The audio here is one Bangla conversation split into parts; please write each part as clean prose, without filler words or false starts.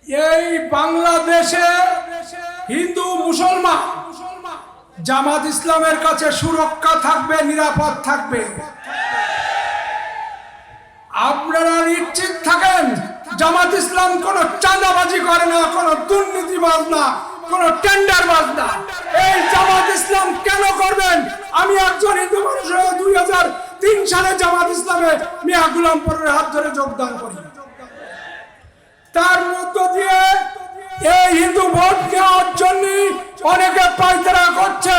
এই বাংলাদেশে হিন্দু মুসলমান জামাত ইসলামের কাছে সুরক্ষা থাকবে, নিরাপদ থাকবে। আপনারা নিশ্চিত থাকেন, জামাত ইসলাম কোন চাঁদাবাজি করে না, কোন দুর্নীতিবাজ না, কোন টেন্ডারবাজ না। এই জামাত ইসলাম কেন করবেন? আমি একজন হিন্দু মানুষ হয়ে 2003 সালে জামাত ইসলামে মিয়া গোলাম পরের হাত ধরে যোগদান করি। তার মধ্য দিয়ে এই হিন্দু ভোট নেওয়ার জন্য অনেকে পায়তারা করছে।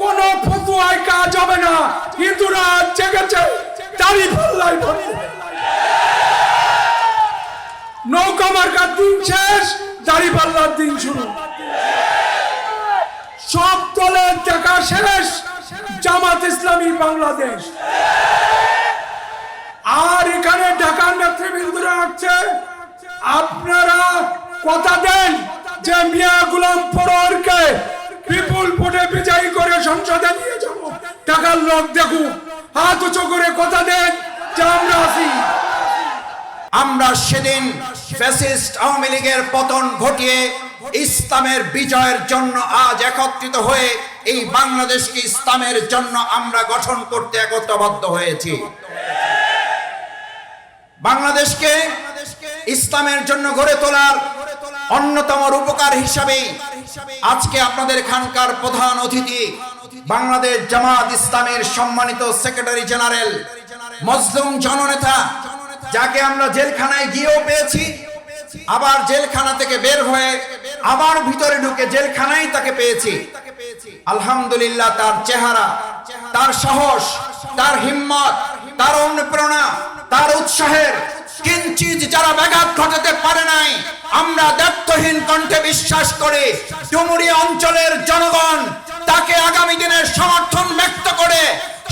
কোন ফতুয়ায় কাজ হবে না। হিন্দুরা জেগেছে, দাড়ি পাল্লাই ভোট দেবে। নৌকা মার্কার দিন শেষ, দাড়ি পাল্লার দিন শুরু। সব দলের দেখা শেষ, জামাত ইসলামী বাংলাদেশ। আর এখানে ঢাকার নেতৃবৃন্দরা আসছে, আপনারা কথা দেন যে মিয়া গোলাম পরোয়ারকে বিপুল ভোটে বিজয়ী করে সংসদে নিয়ে যাব। ঢাকার লোক দেখুক, হাত উঁচু করে কথা দেন যে আমরা আছি। আমরা সেদিন ফ্যাসিস্ট আওয়ামী লীগের পতন ঘটিয়ে ইসলামের বিজয়ের জন্য আজ একত্রিত হয়ে এই বাংলাদেশকে ইসলামের জন্য আমরা গঠন করতে একত্রবদ্ধ হয়েছি। বাংলাদেশকে ইসলামের জন্য গড়ে তোলার অন্যতম রূপকার হিসাবে আজকে আপনাদের এখানকার প্রধান অতিথি বাংলাদেশ জামাত ইসলামের সম্মানিত সেক্রেটারি জেনারেল, মজলুম জননেতা, যাকে আমরা জেলখানায় গিয়েও পেয়েছি, আবার জেলখানা থেকে বের হয়ে আবার ভিতরে ঢুকে জেলখানায় তাকে পেয়েছি। আলহামদুলিল্লাহ, তার চেহারা, তার সাহস, তার হিম্মত, তার অনুপ্রেরণা, তার উৎসাহের কিঞ্চিত যারা ব্যাঘাত ঘটাতে পারে নাই, আমরা দায়িত্বহীন কণ্ঠে বিশ্বাস করে ডুমুরিয়া অঞ্চলের জনগণ তাকে আগামী দিনের সমর্থন ব্যক্ত করে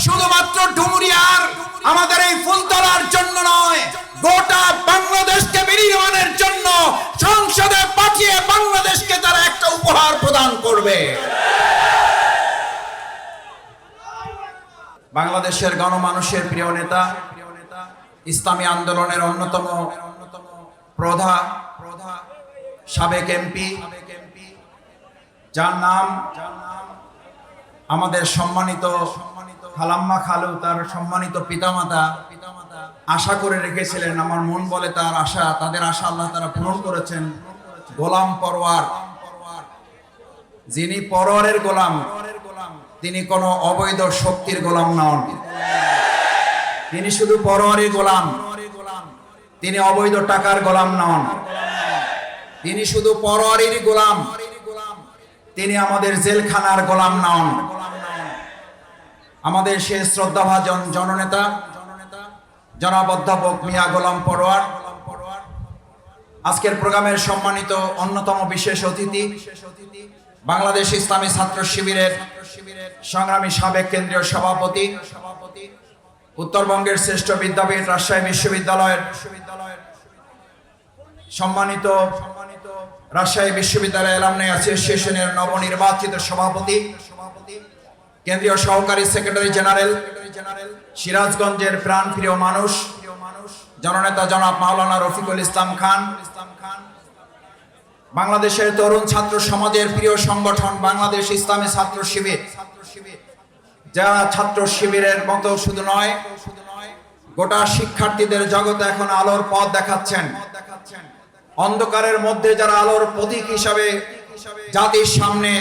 শুধুমাত্র ডুমুরিয়ার আমাদের এই ফুলতলার জন্য নয়, গোটা বাংলাদেশকে বিনির্মাণের জন্য সংসদে পাঠিয়ে বাংলাদেশকে তারা একটা উপহার প্রদান করবে। বাংলাদেশের গণমানুষের প্রিয় নেতা, ইসলামী আন্দোলনের অন্যতম প্রধা, সাবেক এমপি, যার নাম আমাদের সম্মানিত খালাম্মা খালু, তার সম্মানিত পিতামাতা আশা করে রেখেছিলেন। আমার মন বলে তার আশা, তাদের আশা আল্লাহ তারা পূরণ করেছেন। গোলাম পরোয়ার, যিনি পরোয়ারের গোলাম, তিনি কোনো অবৈধ শক্তির গোলাম নন। তিনি শুধু পরোয়ারের গোলাম, তিনি অবৈধ টাকার গোলাম নন। তিনি শুধু পরোয়ারেরই গোলাম, তিনি আমাদের জেলখানার গোলাম নন। আমাদের সে শ্রদ্ধাভাজন জননেতা জনাব অধ্যাপক মিয়া গোলাম পরোয়ার, আজকের প্রোগ্রামের সম্মানিত অন্যতম বিশেষ অতিথি, বাংলাদেশ ইসলামী ছাত্র শিবিরের সংগ্রামী সাবেক কেন্দ্রীয় সভাপতি, উত্তরবঙ্গের শ্রেষ্ঠ বিদ্যাপীঠ রাজশাহী বিশ্ববিদ্যালয়ের সম্মানিত রাজশাহী বিশ্ববিদ্যালয় অ্যালামনাই অ্যাসোসিয়েশনের নবনির্বাচিত সভাপতি, কেন্দ্রীয় সহকারী সেক্রেটারি জেনারেল, সিরাজগঞ্জের প্রাণপ্রিয় মানুষ, জননেতা জনাব মাওলানা রফিকুল ইসলাম খান, বাংলাদেশের তরুণ ছাত্র সমাজের প্রিয় সংগঠন বাংলাদেশ ইসলামী ছাত্র শিবির, যারা ছাত্র শিবিরের মতো শুধু নয়, গোটা শিক্ষার্থীদের জগতে এখন আলোর পথ দেখাচ্ছেন। অন্ধকারের মধ্যে যারা আলোর প্রতীক হিসাবে জাতির সামনে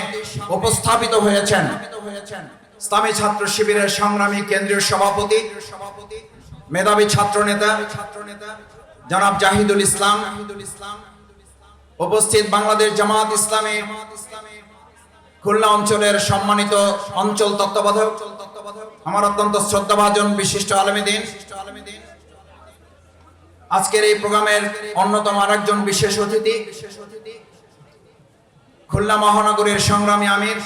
উপস্থাপিত হয়েছেন, ইসলামী ছাত্র শিবিরের সংগ্রামী কেন্দ্রীয় সভাপতি, মেধাবী ছাত্র নেতা জনাব জাহিদুল ইসলাম, উপস্থিত বাংলাদেশ জামাত ইসলামী খুলনা অঞ্চলের সম্মানিত অঞ্চল তত্ত্বাবধায়ক, আমার অত্যন্ত শ্রদ্ধাভাজন বিশিষ্ট আলেমে দ্বীন, আজকের এই প্রোগ্রামের অন্যতম আরেকজন বিশেষ অতিথি, খুলনা মহানগরীর সংগ্রামী আমির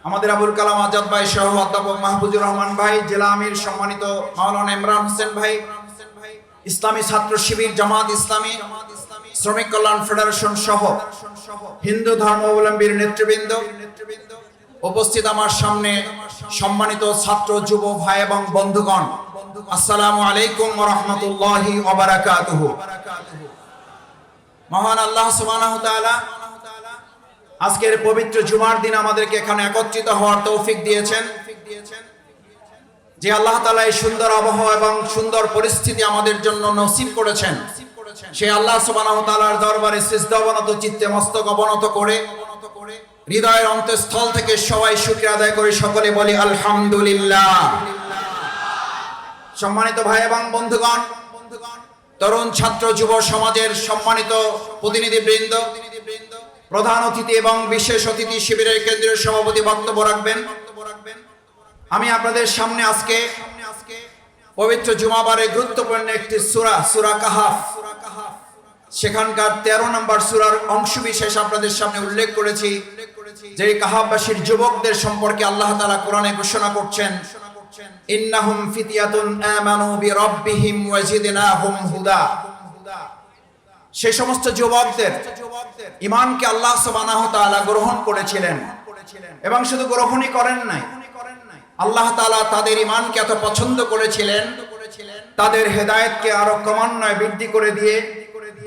আমাদের আবুল কালাম আজাদ ভাই সহ অধ্যাপক মাহফুজুর রহমান ভাই, জেলা আমির সম্মানিত মাওলানা ইমরান হোসেন ভাই, ইসলামী ছাত্র শিবির, জামাত ইসলামী, শ্রমিক কল্যাণ ফেডারেশন সহ হিন্দু ধর্মাবলম্বীর নেতৃবৃন্দ, উপস্থিত আমার সামনে সম্মানিত ছাত্র যুব ভাই এবং বন্ধুগণ, আসসালামু আলাইকুম ওয়া রাহমাতুল্লাহি ওয়া বারাকাতুহু। মহান আল্লাহ সুবহানাহু তাআলা আজকের পবিত্র জুমার দিন আমাদেরকে এখানে একত্রিত হওয়ার তৌফিক দিয়েছেন। যে আল্লাহ তাআলা এই সুন্দর আবহাওয়া এবং সুন্দর পরিস্থিতি আমাদের জন্য নসিব করেছেন, সেই আল্লাহ সুবহানাহু তাআলার দরবারে সিজদা অবনত চিত্তে মস্তক অবনত করে হৃদয়ের অন্তঃস্থল থেকে সবাই শুকরিয়া আদায় করে সকলে বলি আলহামদুলিল্লাহ। সম্মানিত ভাই এবং বন্ধুগণ, তরুণ ছাত্র যুব সমাজের সম্মানিত প্রতিনিধিবৃন্দ, প্রধান অতিথি এবং বিশেষ অতিথি শিবিরের কেন্দ্রীয় সভাপতি বক্তব্য রাখবেন। আমি আপনাদের সামনে আজকে পবিত্র জুমাবারে গুরুত্বপূর্ণ একটি সূরা, সূরা কাহাফ, সেখানকার 13 নম্বর সূরার অংশবিশেষ আপনাদের সামনে উল্লেখ করেছি। যে কাহাফবাসীর যুবকদের সম্পর্কে আল্লাহ তাআলা কোরআনে ঘোষণা করছেন, ইন্নাহুম ফিতিয়াতুন আমানু বিরাব্বিহিম ওয়াজিদনাহুম হুদা। সেই সমস্ত যুবকদের ঈমানকে আল্লাহ সুবহানাহু তাআলা গ্রহণ করেছিলেন এবং শুধু গ্রহণই করেন নাই, আল্লাহ তাআলা তাদের ঈমানকে এত পছন্দ করেছিলেন, তাদের হেদায়েতকে আরো ক্রমান্বয়ে বৃদ্ধি করে দিয়ে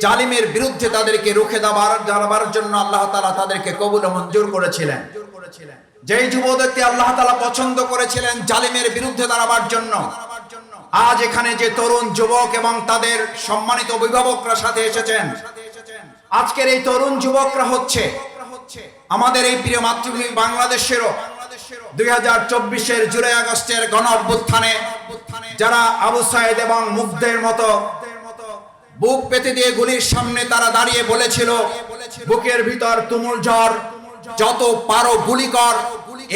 জালিমের বিরুদ্ধে তাদেরকে রুখে দেওয়ার জন্য আল্লাহ তাআলা তাদেরকে কবুল ও মঞ্জুর করেছিলেন। যেই যুবকদেরকে আল্লাহ তাআলা পছন্দ করেছিলেন জালিমের বিরুদ্ধে দাঁড়াবার জন্য, আজ এখানে যে তরুণ যুবক এবং তাদের সম্মানিত অভিভাবকরা সাথে এসেছেন, আজকের এই তরুণ যুবকরা হচ্ছে আমাদের এই প্রিয় মাতৃভূমি বাংলাদেশেরও 2024-এর জুলাই আগস্টের গণ অভ্যুত্থানে যারা আবু সাইদ এবং মুগ্ধের মতো বুক পেতে দিয়ে গুলির সামনে তারা দাঁড়িয়ে বলেছিল, বুকের ভিতর তুমুল ঝড়, যত পারো গুলি কর।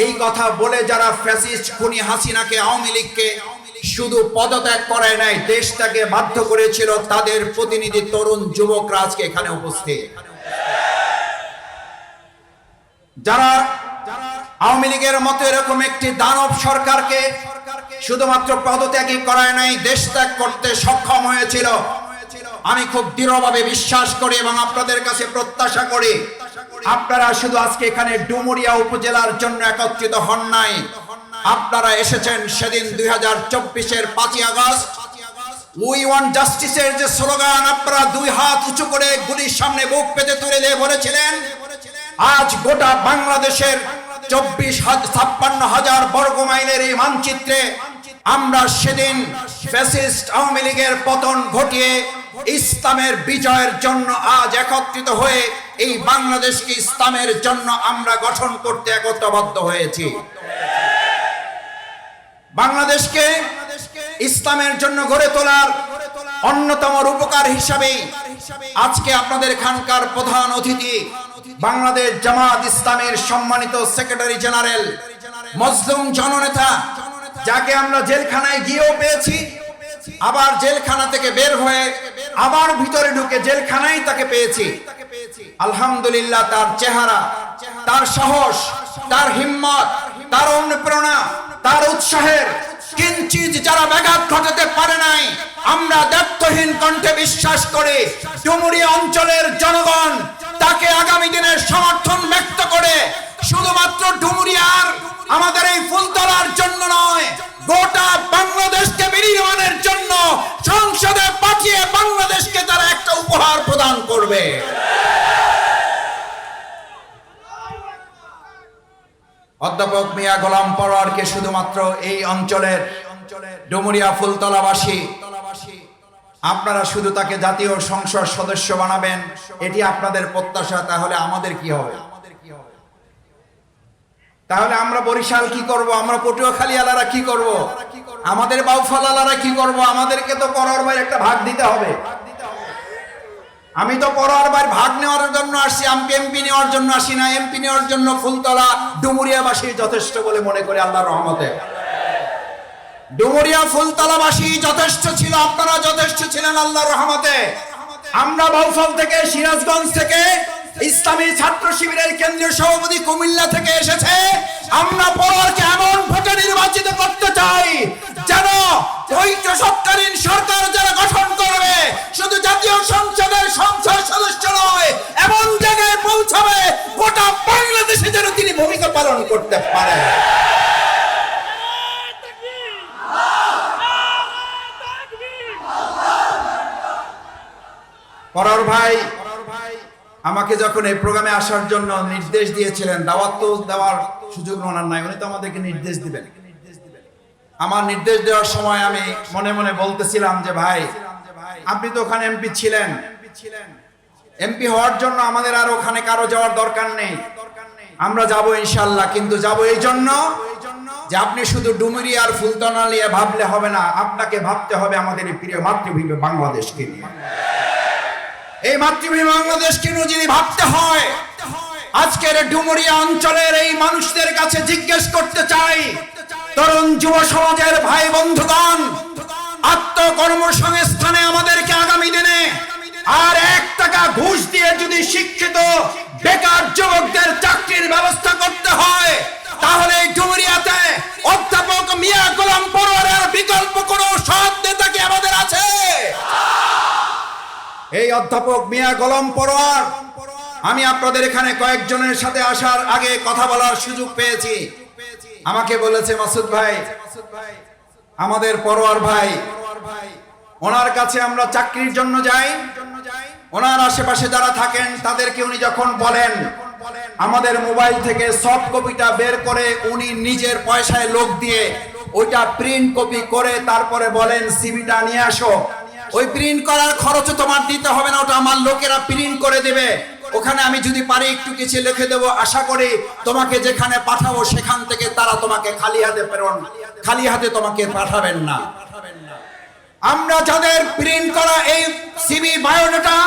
এই কথা বলে যারা ফ্যাসিস্ট খুনি হাসিনাকে, আওয়ামী লীগকে শুধু পদত্যাগ করায় নাই, দেশটাকে বাধ্য করেছিল, তাদের প্রতিনিধি তরুণ যুবকরা আজকে এখানে উপস্থিত। যারা আওয়ামী লীগের মতো এরকম একটি দানব সরকারকে শুধুমাত্র পদত্যাগই করায় নাই, দেশ ত্যাগ করতে সক্ষম হয়েছিল। আমি খুব দৃঢ়ভাবে বিশ্বাস করি এবং আপনাদের কাছে প্রত্যাশা করি, আপনারা শুধু আজকে এখানে ডুমুরিয়া উপজেলার জন্য একত্রিত হন নাই, আপনারা এসেছেন সেদিন 2024-এর 5ই আগস্ট উই ওয়ান্ট জাস্টিসের যে স্লোগান আপনারা দুই হাত উঁচু করে গুলির সামনে বুক পেতে তুলে দিয়ে বলেছিলেন। আজ গোটা বাংলাদেশের 56,000 বর্গ মাইলের এই মানচিত্রে আমরা সেদিন ফ্যাসিস্ট আওয়ামী লীগের পতন ঘটিয়ে ইসলামের বিজয়ের জন্য আজ একত্রিত হয়ে এই বাংলাদেশকে ইসলামের জন্য আমরা গঠন করতে একত্রবদ্ধ হয়েছি। বাংলাদেশকে ইসলামের জন্য গড়ে তোলার অন্যতম রূপকার হিসাবে আজকে আপনাদের এখানকার প্রধান অতিথি বাংলাদেশ জামাত ইসলামের সম্মানিত সেক্রেটারি জেনারেল, মজলুম জননেতা, যাকে আমরা জেলখানায় গিয়েও পেয়েছি, আবার জেলখানা থেকে বের হয়ে আবার ভিতরে ঢুকে জেলখানায় তাকে পেয়েছি। আলহামদুলিল্লাহ, তার চেহারা, তার সাহস, তার হিম্মত, তার অনুপ্রেরণা, তার উৎসাহের কিঞ্চিত যারা ব্যাঘাত ঘটাতে পারে নাই, আমরা দায়িত্বহীন কণ্ঠে বিশ্বাস করে ডুমুরিয়া অঞ্চলের জনগণ তাকে আগামী দিনের সমর্থন ব্যক্ত করে শুধুমাত্র ডুমুরিয়ার আমাদের এই ফুলতলার জন্য নয়, গোটা বাংলাদেশকে বিনির্মাণের জন্য সংসদে পাঠিয়ে বাংলাদেশকে তারা একটা উপহার প্রদান করবে। অধ্যাপক মিয়া গোলাম পরোয়ারকে শুধুমাত্র এই অঞ্চলের ডুমুরিয়া ফুলতলাবাসী আপনারা শুধু তাকে জাতীয় সংসদ সদস্য বানাবেন, এটি আপনাদের প্রত্যাশা। তাহলে আমাদের কি হবে? তাহলে আমরা বরিশাল কি করব? আমরা পটুয়াখালী আলারা কি করব? আমাদের বাউফল আলারা কি করব? আমাদেরকে তো পরোয়ার ভাইয়ের একটা ভাগ দিতে হবে। আমি তো পরোয়ার ভাইয়ের ভাগ নেওয়ার জন্য আসছি, এমপি নেওয়ার জন্য আসি না। এমপি নেওয়ার জন্য ফুলতলা ডুমুরিয়াবাসী যথেষ্ট বলে মনে করি আল্লাহর রহমতে। ডুমুরিয়া ফুলতলাবাসী যথেষ্ট ছিল, আপনারা যথেষ্ট ছিলেন আল্লাহর রহমতে। আমরা বাউফল থেকে, সিরাজগঞ্জ থেকে, ইসলামী ছাত্র শিবিরের কেন্দ্রীয় সভাপতি কুমিল্লা থেকে এসেছে। আমরা পরোয়ারকে এমন ভোটে নির্বাচিত করতে চাই যেন ঐক্যসত্তারীন সরকার যারা গঠন করবে শুধু জাতীয় সংসদের সংসদ সদস্য নয়, এমন জায়গায় পৌঁছাবে গোটা বাংলাদেশে যেন তিনি ভূমিকা পালন করতে পারে। পরোয়ার ভাই আমাকে যখন এই প্রোগ্রামে আসার জন্য নির্দেশ দিয়েছিলেন, দাওয়াত তো দেওয়ার সুযোগ ওনার নাই, উনি তো আমাদেরকে নির্দেশ দিবেন। আমার নির্দেশ দেওয়ার সময় আমি মনে মনে বলতেছিলাম যে ভাই, আপনি তো ওখানে এমপি ছিলেন, এমপি হওয়ার জন্য আমাদের আর ওখানে কারো যাওয়ার দরকার নেই, আমরা যাব ইনশাল্লাহ। কিন্তু যাব এই জন্য যে আপনি শুধু ডুমুরি আর ফুলতনা নিয়ে ভাবলে হবে না, আপনাকে ভাবতে হবে আমাদের এই প্রিয় মাতৃভূমি বাংলাদেশকে নিয়ে। এই মাতৃভূমি বাংলাদেশকে নিয়ে যদি ভাবতে হয়, আজকের ডুমুরিয়া অঞ্চলের এই মানুষদের কাছে জিজ্ঞেস করতে চাই, তরুণ যুব সমাজের ভাই বন্ধুগণ, আত্মকর্মসংস্থানে আমাদেরকে আগামী দিনে আর 1 টাকা ঘুষ দিয়ে যদি শিক্ষিত বেকার যুবকদের চাকরির ব্যবস্থা করতে হয়, তাহলে ডুমুরিয়াতে অধ্যাপক মিয়া গোলাম পরোয়ারের বিকল্প কোনো সৎ নেতা কি আমাদের আছে? এই অধ্যাপক মিয়া গোলাম পরোয়ার, আমি আপনাদের এখানে কয়েকজনের সাথে আসার আগে কথা বলার সুযোগ পেয়েছি। আমাকে বলেছে, মাসুদ ভাই, আমাদের পরোয়ার ভাই, ওনার কাছে আমরা চাকরির জন্য যাই, ওনার আশেপাশে যারা থাকেন তাদেরকে উনি যখন বলেন, আমাদের মোবাইল থেকে সফট কপিটা বের করে উনি নিজের পয়সায় লোক দিয়ে ওইটা প্রিন্ট কপি করে তারপরে বলেন সিভিটা নিয়ে আসো। ওই প্রিন্ট করার খরচও তোমার দিতে হবে না, ওটা আমার লোকেরা প্রিন্ট করে দেবে। ওখানে আমি যদি পারি একটু কিছু লিখে দেবো, আশা করি তোমাকে যেখানে পাঠাবো সেখান থেকে তারা তোমাকে খালি হাতে প্রেরণ, খালি হাতে তোমাকে পাঠাবেন না। আমরা যাদের প্রিন্ট করা এই সিভি বায়োডাটা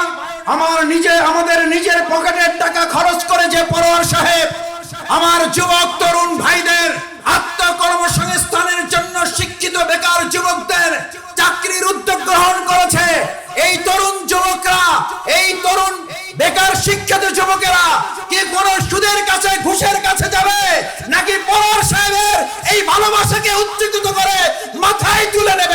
আমাদের নিজের পকেটের টাকা খরচ করে যে পরোয়ার সাহেব আমার যুবক তরুণ ভাইদের আত্মকর্মসংস্থানের জন্য শিক্ষিত বেকার যুবকদের চাকরির উদ্যোগ গ্রহণ করেছে, এই তরুণ যুবকরা, এই তরুণ বেকার শিক্ষিত যুবকেরা কি কোন সুদের কাছে ঘুষের কাছে যাবে, নাকি পরোয়ার সাহেবের এই ভালোবাসাকে উজ্জীবিত করে মাথায় তুলে নেবে?